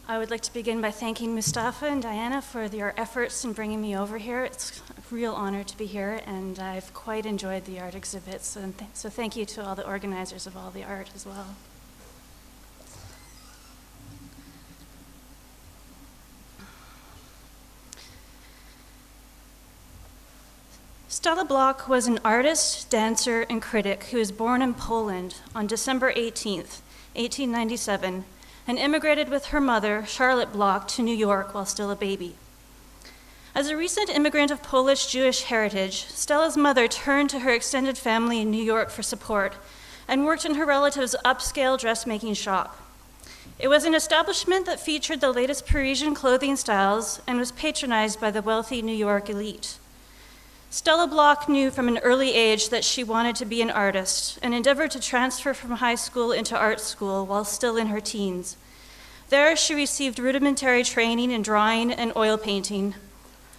I would like to begin by thanking Mustafa and Diana for their efforts in bringing me over here. It's a real honor to be here, and I've quite enjoyed the art exhibits, and so thank you to all the organizers of all the art as well. Stella Bloch was an artist, dancer, and critic who was born in Poland on December 18th, 1897, and immigrated with her mother, Charlotte Bloch, to New York while still a baby. As a recent immigrant of Polish Jewish heritage, Stella's mother turned to her extended family in New York for support and worked in her relative's upscale dressmaking shop. It was an establishment that featured the latest Parisian clothing styles and was patronized by the wealthy New York elite. Stella Bloch knew from an early age that she wanted to be an artist and endeavored to transfer from high school into art school while still in her teens. There, she received rudimentary training in drawing and oil painting.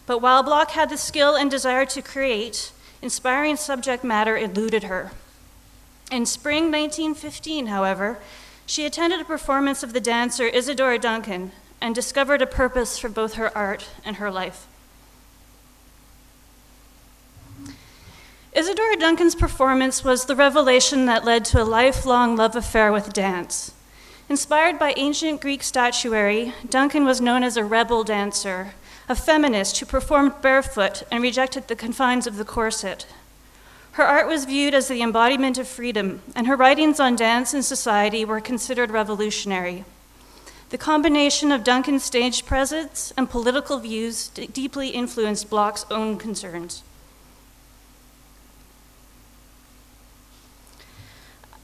But while Bloch had the skill and desire to create, inspiring subject matter eluded her. In spring 1915, however, she attended a performance of the dancer Isadora Duncan and discovered a purpose for both her art and her life. Isadora Duncan's performance was the revelation that led to a lifelong love affair with dance. Inspired by ancient Greek statuary, Duncan was known as a rebel dancer, a feminist who performed barefoot and rejected the confines of the corset. Her art was viewed as the embodiment of freedom, and her writings on dance and society were considered revolutionary. The combination of Duncan's stage presence and political views deeply influenced Bloch's own concerns.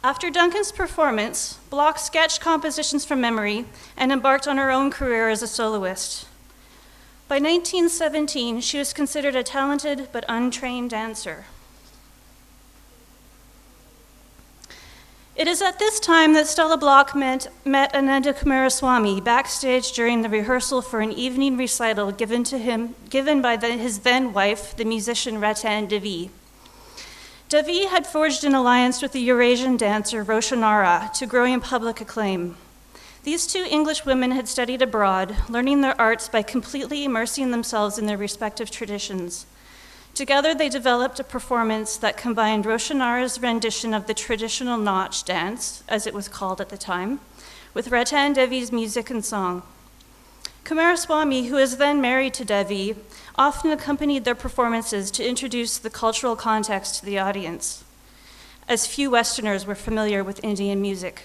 After Duncan's performance, Bloch sketched compositions from memory and embarked on her own career as a soloist. By 1917, she was considered a talented but untrained dancer. It is at this time that Stella Bloch met Ananda Coomaraswamy backstage during the rehearsal for an evening recital given by his then wife, the musician Ratan Devi. Devi had forged an alliance with the Eurasian dancer Roshanara to growing public acclaim. These two English women had studied abroad, learning their arts by completely immersing themselves in their respective traditions. Together, they developed a performance that combined Roshanara's rendition of the traditional Nautch dance, as it was called at the time, with Ratan Devi's music and song. Coomaraswamy, who was then married to Devi, often accompanied their performances to introduce the cultural context to the audience, as few Westerners were familiar with Indian music.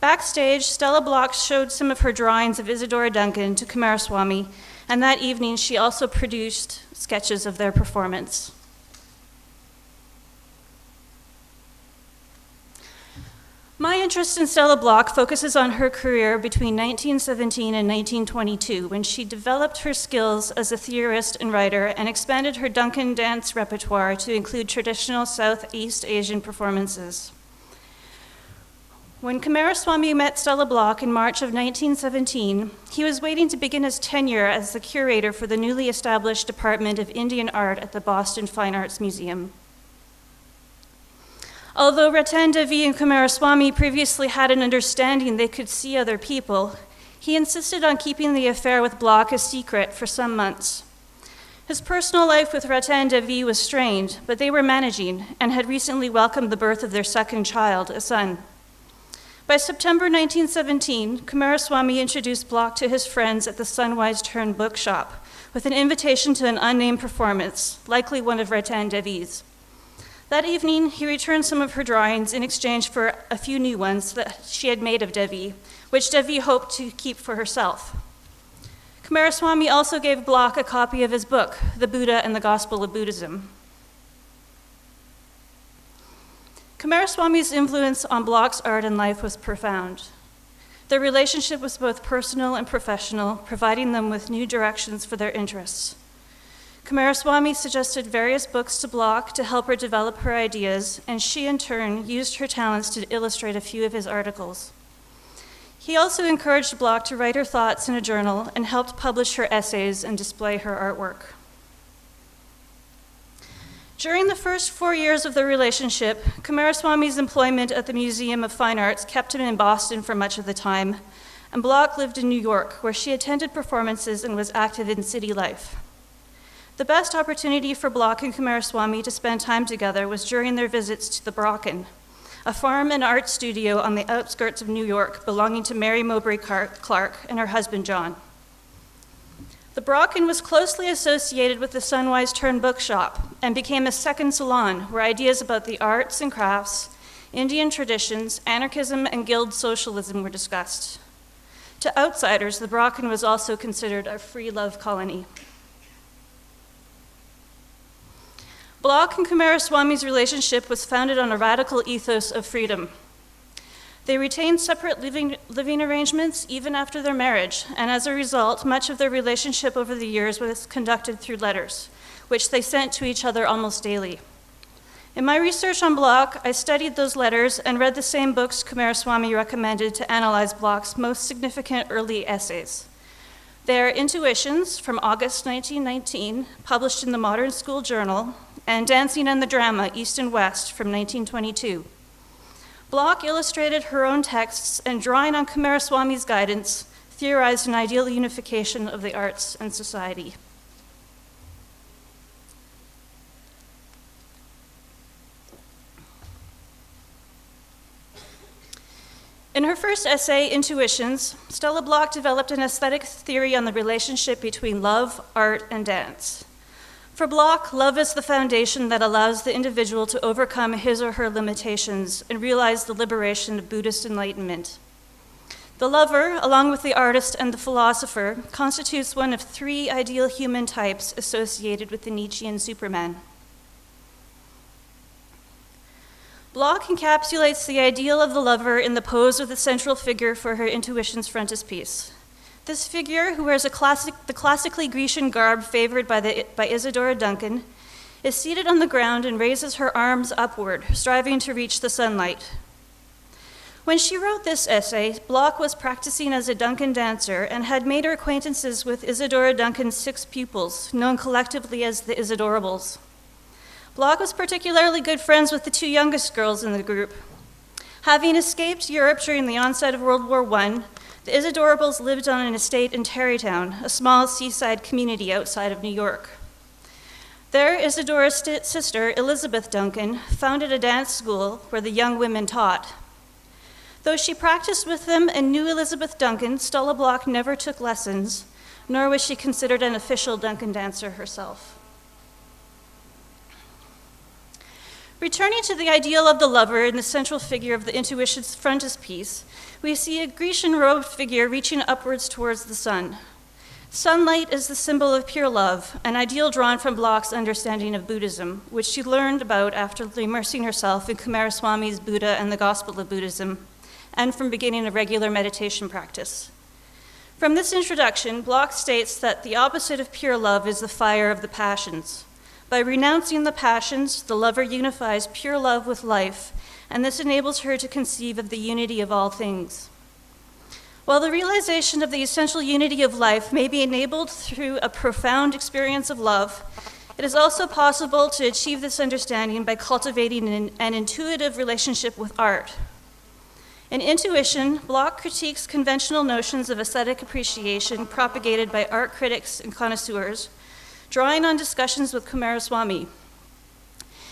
Backstage, Stella Bloch showed some of her drawings of Isadora Duncan to Coomaraswamy, and that evening she also produced sketches of their performance. My interest in Stella Bloch focuses on her career between 1917 and 1922, when she developed her skills as a theorist and writer and expanded her Duncan dance repertoire to include traditional Southeast Asian performances. When Coomaraswamy met Stella Bloch in March of 1917, he was waiting to begin his tenure as the curator for the newly established Department of Indian Art at the Boston Fine Arts Museum. Although Ratan Devi and Coomaraswamy previously had an understanding they could see other people, he insisted on keeping the affair with Bloch a secret for some months. His personal life with Ratan Devi was strained, but they were managing and had recently welcomed the birth of their second child, a son. By September 1917, Coomaraswamy introduced Bloch to his friends at the Sunwise bookshop with an invitation to an unnamed performance, likely one of Ratan Devi's. That evening, he returned some of her drawings in exchange for a few new ones that she had made of Devi, which Devi hoped to keep for herself. Coomaraswamy also gave Bloch a copy of his book, The Buddha and the Gospel of Buddhism. Coomaraswamy's influence on Bloch's art and life was profound. Their relationship was both personal and professional, providing them with new directions for their interests. Coomaraswamy suggested various books to Bloch to help her develop her ideas, and she, in turn, used her talents to illustrate a few of his articles. He also encouraged Bloch to write her thoughts in a journal and helped publish her essays and display her artwork. During the first 4 years of their relationship, Coomaraswamy's employment at the Museum of Fine Arts kept him in Boston for much of the time, and Bloch lived in New York, where she attended performances and was active in city life. The best opportunity for Bloch and Coomaraswamy to spend time together was during their visits to the Brocken, a farm and art studio on the outskirts of New York belonging to Mary Mowbray Clark and her husband John. The Brocken was closely associated with the Sunwise Turn bookshop and became a second salon where ideas about the arts and crafts, Indian traditions, anarchism, and guild socialism were discussed. To outsiders, the Brocken was also considered a free love colony. Bloch and Coomaraswamy's relationship was founded on a radical ethos of freedom. They retained separate living arrangements even after their marriage, and as a result, much of their relationship over the years was conducted through letters, which they sent to each other almost daily. In my research on Bloch, I studied those letters and read the same books Coomaraswamy recommended to analyze Bloch's most significant early essays. They are Intuitions from August 1919, published in the Modern School Journal, and Dancing and the Drama, East and West, from 1922. Bloch illustrated her own texts and, drawing on Coomaraswamy's guidance, theorized an ideal unification of the arts and society. In her first essay, Intuitions, Stella Bloch developed an aesthetic theory on the relationship between love, art, and dance. For Bloch, love is the foundation that allows the individual to overcome his or her limitations and realize the liberation of Buddhist enlightenment. The lover, along with the artist and the philosopher, constitutes one of three ideal human types associated with the Nietzschean Superman. Bloch encapsulates the ideal of the lover in the pose of the central figure for her Intuitions frontispiece. This figure, who wears the classically Grecian garb favored by Isadora Duncan, is seated on the ground and raises her arms upward, striving to reach the sunlight. When she wrote this essay, Bloch was practicing as a Duncan dancer and had made her acquaintances with Isadora Duncan's 6 pupils, known collectively as the Isadorables. Bloch was particularly good friends with the 2 youngest girls in the group. Having escaped Europe during the onset of World War I, the Isadorables lived on an estate in Tarrytown, a small seaside community outside of New York. There, Isadora's sister, Elizabeth Duncan, founded a dance school where the young women taught. Though she practiced with them and knew Elizabeth Duncan, Stella Bloch never took lessons, nor was she considered an official Duncan dancer herself. Returning to the ideal of the lover in the central figure of the Intuitions frontispiece, we see a Grecian-robed figure reaching upwards towards the sun. Sunlight is the symbol of pure love, an ideal drawn from Bloch's understanding of Buddhism, which she learned about after immersing herself in Coomaraswamy's Buddha and the Gospel of Buddhism, and from beginning a regular meditation practice. From this introduction, Bloch states that the opposite of pure love is the fire of the passions. By renouncing the passions, the lover unifies pure love with life, and this enables her to conceive of the unity of all things. While the realization of the essential unity of life may be enabled through a profound experience of love, it is also possible to achieve this understanding by cultivating an intuitive relationship with art. In Intuition, Bloch critiques conventional notions of aesthetic appreciation propagated by art critics and connoisseurs, drawing on discussions with Coomaraswamy.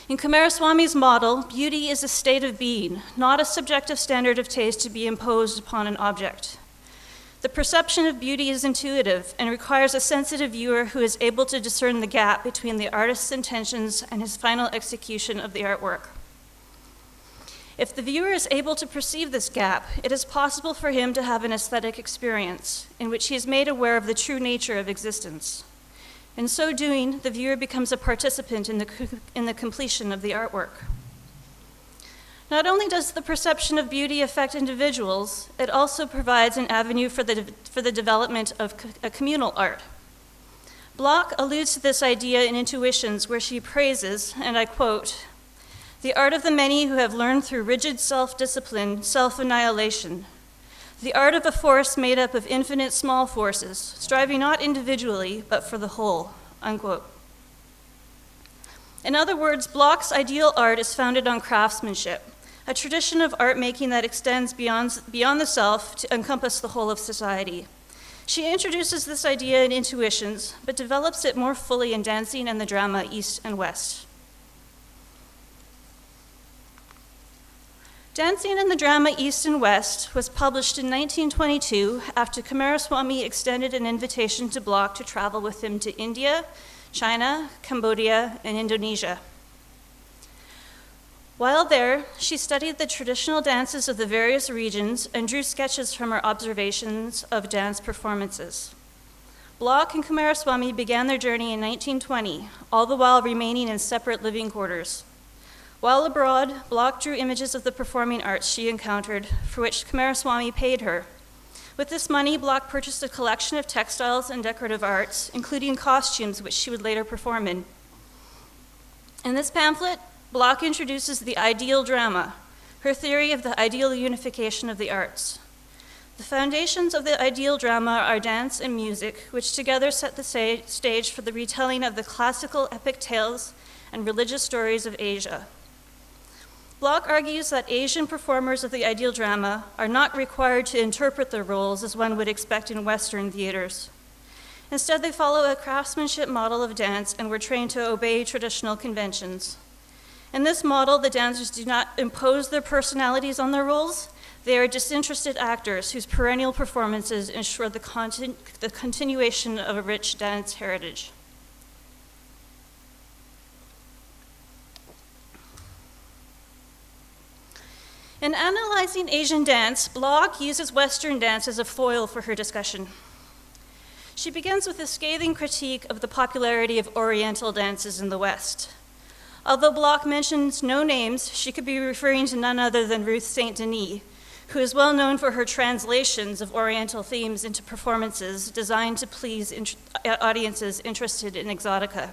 In Coomaraswamy's model, beauty is a state of being, not a subjective standard of taste to be imposed upon an object. The perception of beauty is intuitive and requires a sensitive viewer who is able to discern the gap between the artist's intentions and his final execution of the artwork. If the viewer is able to perceive this gap, it is possible for him to have an aesthetic experience in which he is made aware of the true nature of existence. In so doing, the viewer becomes a participant in the completion of the artwork. Not only does the perception of beauty affect individuals, it also provides an avenue for the development of a communal art. Bloch alludes to this idea in Intuitions, where she praises, and I quote, "the art of the many who have learned through rigid self-discipline, self-annihilation, the art of a force made up of infinite small forces, striving not individually, but for the whole," unquote. In other words, Bloch's ideal art is founded on craftsmanship, a tradition of art making that extends beyond the self to encompass the whole of society. She introduces this idea in Intuitions, but develops it more fully in Dancing and the Drama East and West. Dancing and the Drama East and West was published in 1922 after Coomaraswamy extended an invitation to Bloch to travel with him to India, China, Cambodia, and Indonesia. While there, she studied the traditional dances of the various regions and drew sketches from her observations of dance performances. Bloch and Coomaraswamy began their journey in 1920, all the while remaining in separate living quarters. While abroad, Bloch drew images of the performing arts she encountered, for which Coomaraswamy paid her. With this money, Bloch purchased a collection of textiles and decorative arts, including costumes which she would later perform in. In this pamphlet, Bloch introduces the ideal drama, her theory of the ideal unification of the arts. The foundations of the ideal drama are dance and music, which together set the stage for the retelling of the classical epic tales and religious stories of Asia. Bloch argues that Asian performers of the ideal drama are not required to interpret their roles as one would expect in Western theaters. Instead, they follow a craftsmanship model of dance and were trained to obey traditional conventions. In this model, the dancers do not impose their personalities on their roles. They are disinterested actors whose perennial performances ensure the continuation of a rich dance heritage. In analyzing Asian dance, Bloch uses Western dance as a foil for her discussion. She begins with a scathing critique of the popularity of Oriental dances in the West. Although Bloch mentions no names, she could be referring to none other than Ruth St Denis, who is well known for her translations of Oriental themes into performances designed to please audiences interested in exotica.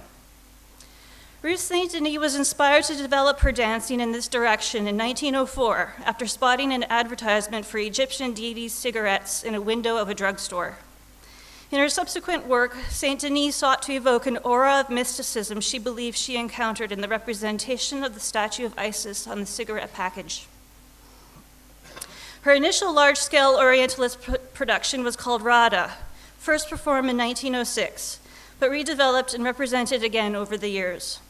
Ruth St Denis was inspired to develop her dancing in this direction in 1904 after spotting an advertisement for Egyptian deities' cigarettes in a window of a drugstore. In her subsequent work, St. Denis sought to evoke an aura of mysticism she believed she encountered in the representation of the statue of Isis on the cigarette package. Her initial large-scale Orientalist production was called Radha, first performed in 1906, but redeveloped and represented again over the years.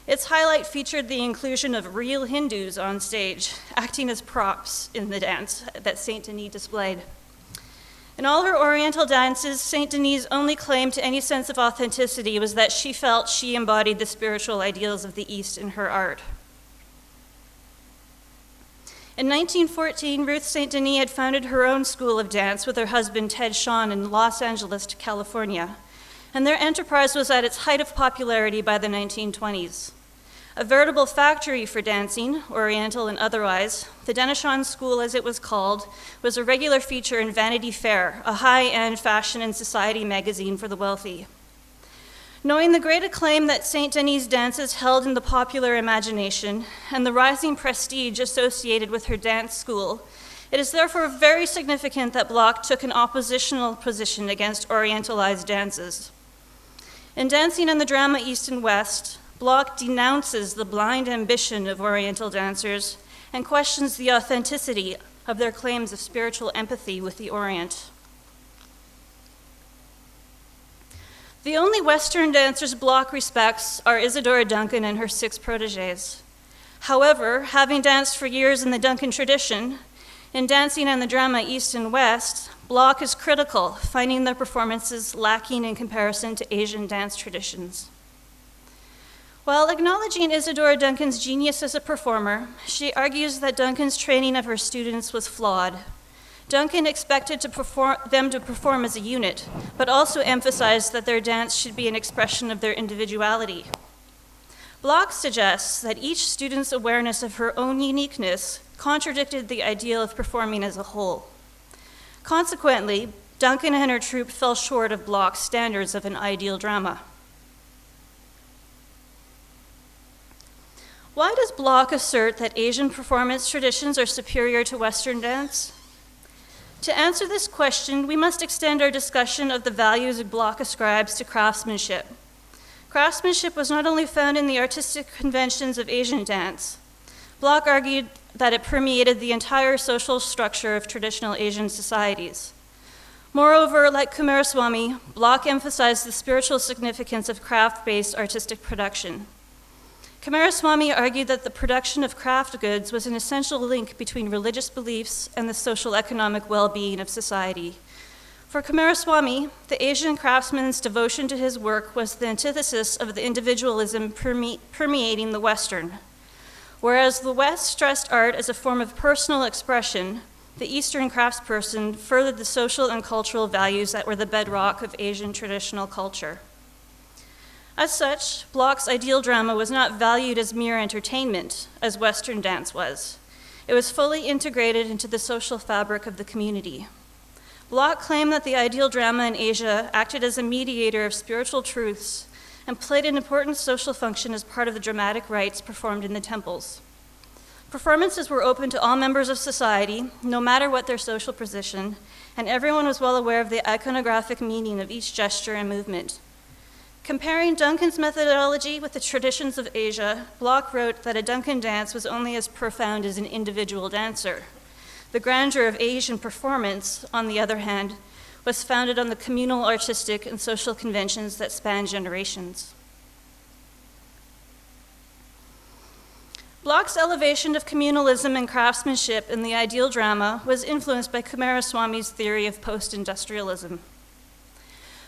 Its highlight featured the inclusion of real Hindus on stage, acting as props in the dance that St. Denis displayed. In all her Oriental dances, St. Denis' only claim to any sense of authenticity was that she felt she embodied the spiritual ideals of the East in her art. In 1914, Ruth St. Denis had founded her own school of dance with her husband Ted Shawn in Los Angeles, California, and their enterprise was at its height of popularity by the 1920s. A veritable factory for dancing, Oriental and otherwise, the Denishan School, as it was called, was a regular feature in Vanity Fair, a high-end fashion and society magazine for the wealthy. Knowing the great acclaim that St. Denis' dances held in the popular imagination and the rising prestige associated with her dance school, it is therefore very significant that Bloch took an oppositional position against Orientalized dances. In Dancing and the Drama East and West, Bloch denounces the blind ambition of Oriental dancers and questions the authenticity of their claims of spiritual empathy with the Orient. The only Western dancers Bloch respects are Isadora Duncan and her 6 proteges. However, having danced for years in the Duncan tradition, in Dancing and the Drama East and West, Bloch is critical, finding their performances lacking in comparison to Asian dance traditions. While acknowledging Isadora Duncan's genius as a performer, she argues that Duncan's training of her students was flawed. Duncan expected them to perform as a unit, but also emphasized that their dance should be an expression of their individuality. Bloch suggests that each student's awareness of her own uniqueness contradicted the ideal of performing as a whole. Consequently, Duncan and her troupe fell short of Bloch's standards of an ideal drama. Why does Bloch assert that Asian performance traditions are superior to Western dance? To answer this question, we must extend our discussion of the values Bloch ascribes to craftsmanship. Craftsmanship was not only found in the artistic conventions of Asian dance. Bloch argued that it permeated the entire social structure of traditional Asian societies. Moreover, like Coomaraswamy, Bloch emphasized the spiritual significance of craft-based artistic production. Coomaraswamy argued that the production of craft goods was an essential link between religious beliefs and the social economic well-being of society. For Coomaraswamy, the Asian craftsman's devotion to his work was the antithesis of the individualism permeating the Western. Whereas the West stressed art as a form of personal expression, the Eastern craftsperson furthered the social and cultural values that were the bedrock of Asian traditional culture. As such, Bloch's ideal drama was not valued as mere entertainment, as Western dance was. It was fully integrated into the social fabric of the community. Bloch claimed that the ideal drama in Asia acted as a mediator of spiritual truths and played an important social function as part of the dramatic rites performed in the temples. Performances were open to all members of society, no matter what their social position, and everyone was well aware of the iconographic meaning of each gesture and movement. Comparing Duncan's methodology with the traditions of Asia, Bloch wrote that a Duncan dance was only as profound as an individual dancer. The grandeur of Asian performance, on the other hand, was founded on the communal artistic and social conventions that span generations. Bloch's elevation of communalism and craftsmanship in the ideal drama was influenced by Coomaraswamy's theory of post-industrialism.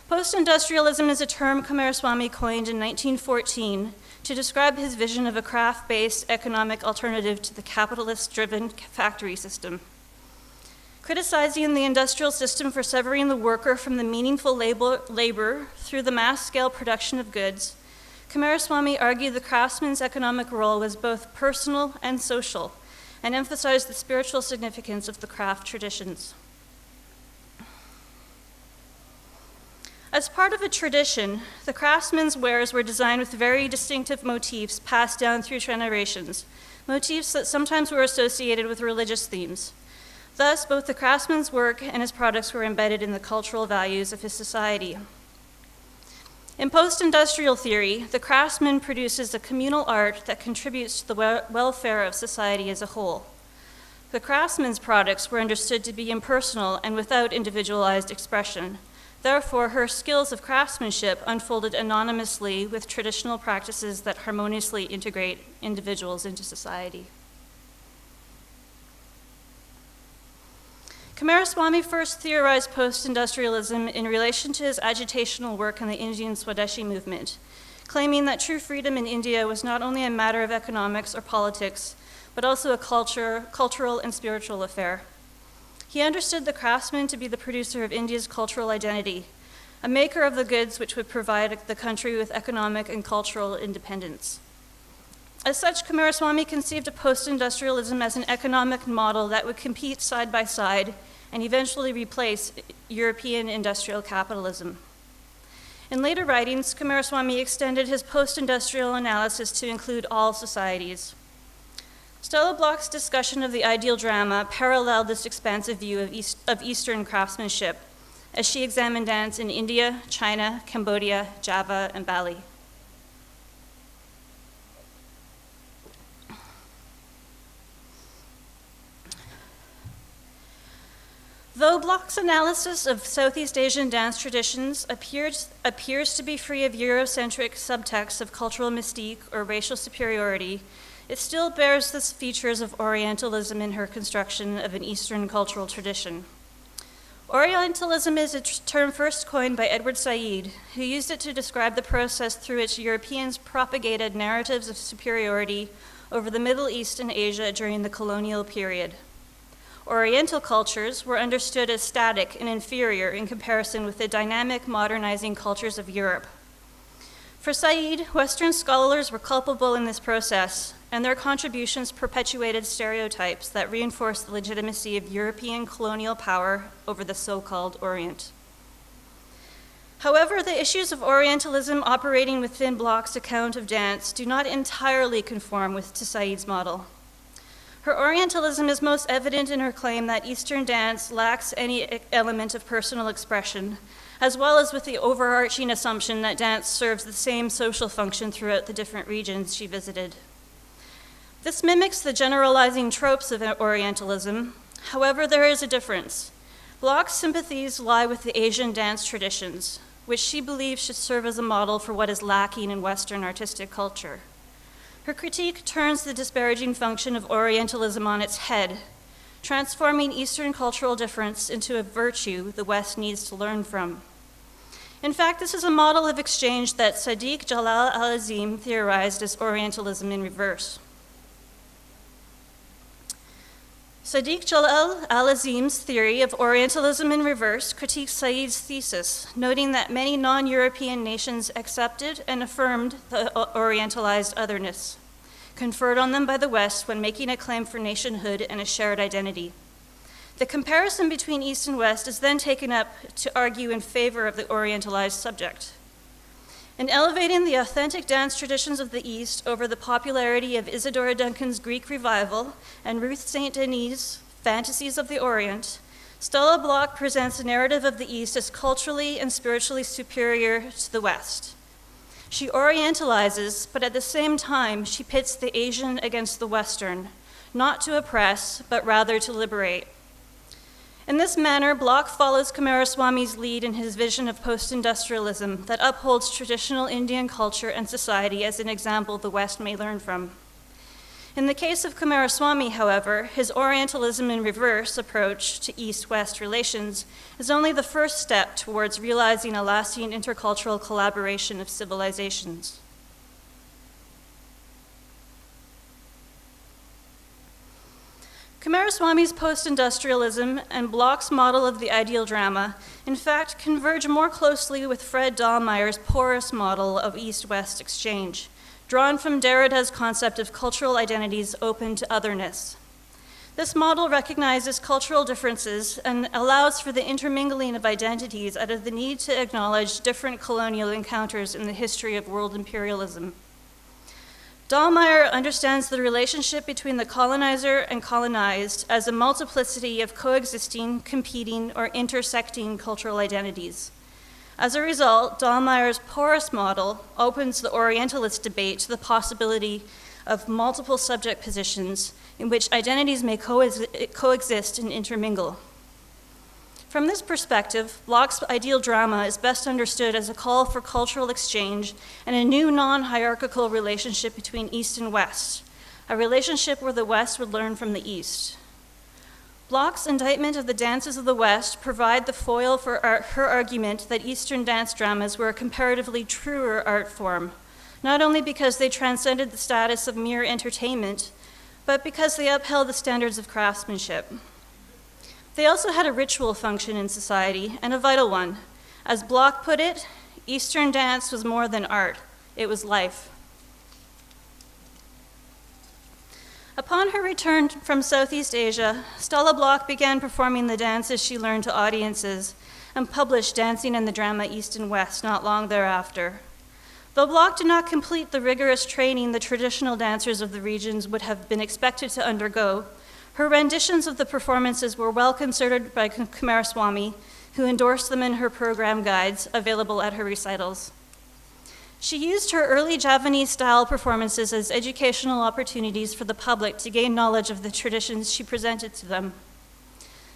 Post-industrialism is a term Coomaraswamy coined in 1914 to describe his vision of a craft-based economic alternative to the capitalist-driven factory system. Criticizing the industrial system for severing the worker from the meaningful labor through the mass-scale production of goods, Coomaraswamy argued the craftsman's economic role was both personal and social, and emphasized the spiritual significance of the craft traditions. As part of a tradition, the craftsman's wares were designed with very distinctive motifs passed down through generations, motifs that sometimes were associated with religious themes. Thus, both the craftsman's work and his products were embedded in the cultural values of his society. In post-industrial theory, the craftsman produces a communal art that contributes to the welfare of society as a whole. The craftsman's products were understood to be impersonal and without individualized expression. Therefore, her skills of craftsmanship unfolded anonymously with traditional practices that harmoniously integrate individuals into society. Coomaraswamy first theorized post-industrialism in relation to his agitational work in the Indian Swadeshi movement, claiming that true freedom in India was not only a matter of economics or politics, but also a cultural and spiritual affair. He understood the craftsman to be the producer of India's cultural identity, a maker of the goods which would provide the country with economic and cultural independence. As such, Coomaraswamy conceived of post-industrialism as an economic model that would compete side by side and eventually replace European industrial capitalism. In later writings, Coomaraswamy extended his post-industrial analysis to include all societies. Stella Bloch's discussion of the ideal drama paralleled this expansive view of Eastern craftsmanship as she examined dance in India, China, Cambodia, Java, and Bali. Though Bloch's analysis of Southeast Asian dance traditions appears to be free of Eurocentric subtexts of cultural mystique or racial superiority, it still bears the features of Orientalism in her construction of an Eastern cultural tradition. Orientalism is a term first coined by Edward Said, who used it to describe the process through which Europeans propagated narratives of superiority over the Middle East and Asia during the colonial period. Oriental cultures were understood as static and inferior in comparison with the dynamic, modernizing cultures of Europe. For Said, Western scholars were culpable in this process, and their contributions perpetuated stereotypes that reinforced the legitimacy of European colonial power over the so-called Orient. However, the issues of Orientalism operating within Bloch's account of dance do not entirely conform to Said's model. Her Orientalism is most evident in her claim that Eastern dance lacks any element of personal expression, as well as with the overarching assumption that dance serves the same social function throughout the different regions she visited. This mimics the generalizing tropes of Orientalism. However, there is a difference. Bloch's sympathies lie with the Asian dance traditions, which she believes should serve as a model for what is lacking in Western artistic culture. Her critique turns the disparaging function of Orientalism on its head, transforming Eastern cultural difference into a virtue the West needs to learn from. In fact, this is a model of exchange that Sadiq Jalal al-Azim theorized as Orientalism in reverse. Sadiq Jalal al-Azim's theory of Orientalism in reverse critiques Said's thesis, noting that many non-European nations accepted and affirmed the Orientalized otherness, conferred on them by the West when making a claim for nationhood and a shared identity. The comparison between East and West is then taken up to argue in favor of the Orientalized subject. In elevating the authentic dance traditions of the East over the popularity of Isadora Duncan's Greek Revival and Ruth St Denis' Fantasies of the Orient, Stella Bloch presents a narrative of the East as culturally and spiritually superior to the West. She Orientalizes, but at the same time, she pits the Asian against the Western, not to oppress, but rather to liberate. In this manner, Bloch follows Coomaraswamy's lead in his vision of post-industrialism that upholds traditional Indian culture and society as an example the West may learn from. In the case of Coomaraswamy, however, his Orientalism in reverse approach to East-West relations is only the first step towards realizing a lasting intercultural collaboration of civilizations. Coomaraswamy's post-industrialism and Bloch's model of the ideal drama, in fact, converge more closely with Fred Dahlmeyer's porous model of East-West exchange, drawn from Derrida's concept of cultural identities open to otherness. This model recognizes cultural differences and allows for the intermingling of identities out of the need to acknowledge different colonial encounters in the history of world imperialism. Dahlmeyer understands the relationship between the colonizer and colonized as a multiplicity of coexisting, competing, or intersecting cultural identities. As a result, Dahlmeyer's porous model opens the Orientalist debate to the possibility of multiple subject positions in which identities may coexist and intermingle. From this perspective, Bloch's ideal drama is best understood as a call for cultural exchange and a new non-hierarchical relationship between East and West, a relationship where the West would learn from the East. Bloch's indictment of the dances of the West provide the foil for her argument that Eastern dance dramas were a comparatively truer art form, not only because they transcended the status of mere entertainment, but because they upheld the standards of craftsmanship. They also had a ritual function in society, and a vital one. As Bloch put it, Eastern dance was more than art, it was life. Upon her return from Southeast Asia, Stella Bloch began performing the dances she learned to audiences and published Dancing in the Drama East and West not long thereafter. Though Bloch did not complete the rigorous training the traditional dancers of the regions would have been expected to undergo, her renditions of the performances were well considered by Coomaraswamy, who endorsed them in her program guides available at her recitals. She used her early Javanese-style performances as educational opportunities for the public to gain knowledge of the traditions she presented to them.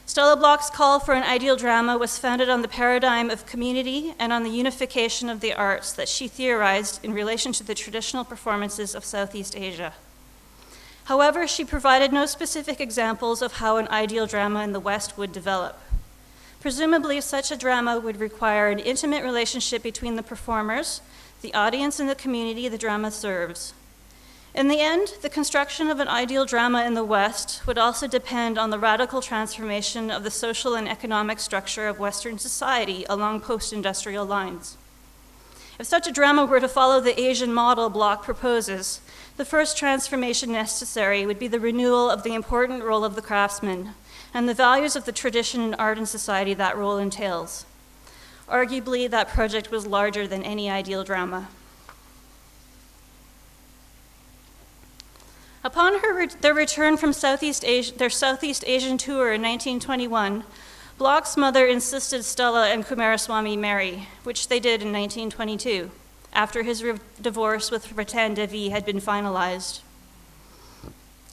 Stella Bloch's call for an ideal drama was founded on the paradigm of community and on the unification of the arts that she theorized in relation to the traditional performances of Southeast Asia. However, she provided no specific examples of how an ideal drama in the West would develop. Presumably, such a drama would require an intimate relationship between the performers, the audience, and the community the drama serves. In the end, the construction of an ideal drama in the West would also depend on the radical transformation of the social and economic structure of Western society along post-industrial lines. If such a drama were to follow the Asian model Bloch proposes, the first transformation necessary would be the renewal of the important role of the craftsman and the values of the tradition in art and society that role entails. Arguably, that project was larger than any ideal drama. Upon their return from their Southeast Asian tour in 1921, Bloch's mother insisted Stella and Coomaraswamy marry, which they did in 1922, after his divorce with Ratan Devi had been finalized.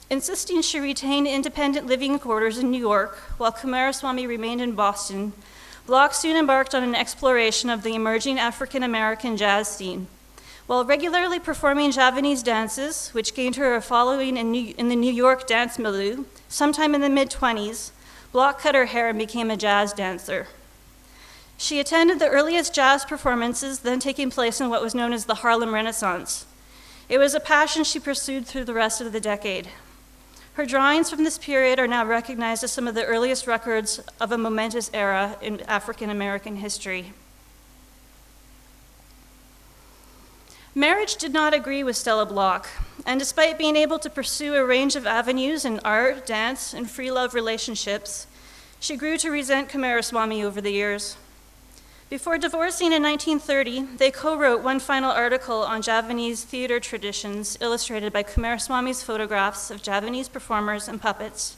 Insisting she retain independent living quarters in New York while Coomaraswamy remained in Boston, Bloch soon embarked on an exploration of the emerging African-American jazz scene. While regularly performing Javanese dances, which gained her a following in the New York dance milieu, sometime in the mid-20s, Bloch cut her hair and became a jazz dancer. She attended the earliest jazz performances then taking place in what was known as the Harlem Renaissance. It was a passion she pursued through the rest of the decade. Her drawings from this period are now recognized as some of the earliest records of a momentous era in African American history. Marriage did not agree with Stella Bloch, and despite being able to pursue a range of avenues in art, dance, and free love relationships, she grew to resent Coomaraswamy over the years. Before divorcing in 1930, they co-wrote one final article on Javanese theater traditions illustrated by Coomaraswamy's photographs of Javanese performers and puppets,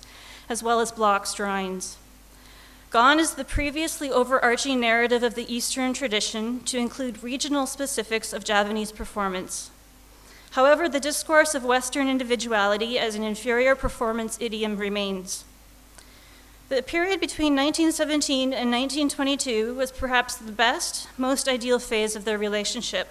as well as Bloch's drawings. Gone is the previously overarching narrative of the Eastern tradition to include regional specifics of Javanese performance. However, the discourse of Western individuality as an inferior performance idiom remains. The period between 1917 and 1922 was perhaps the best, most ideal phase of their relationship,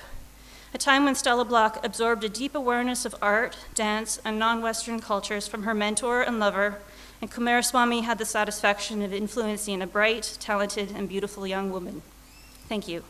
a time when Stella Bloch absorbed a deep awareness of art, dance, and non-Western cultures from her mentor and lover, and Coomaraswamy had the satisfaction of influencing a bright, talented, and beautiful young woman. Thank you.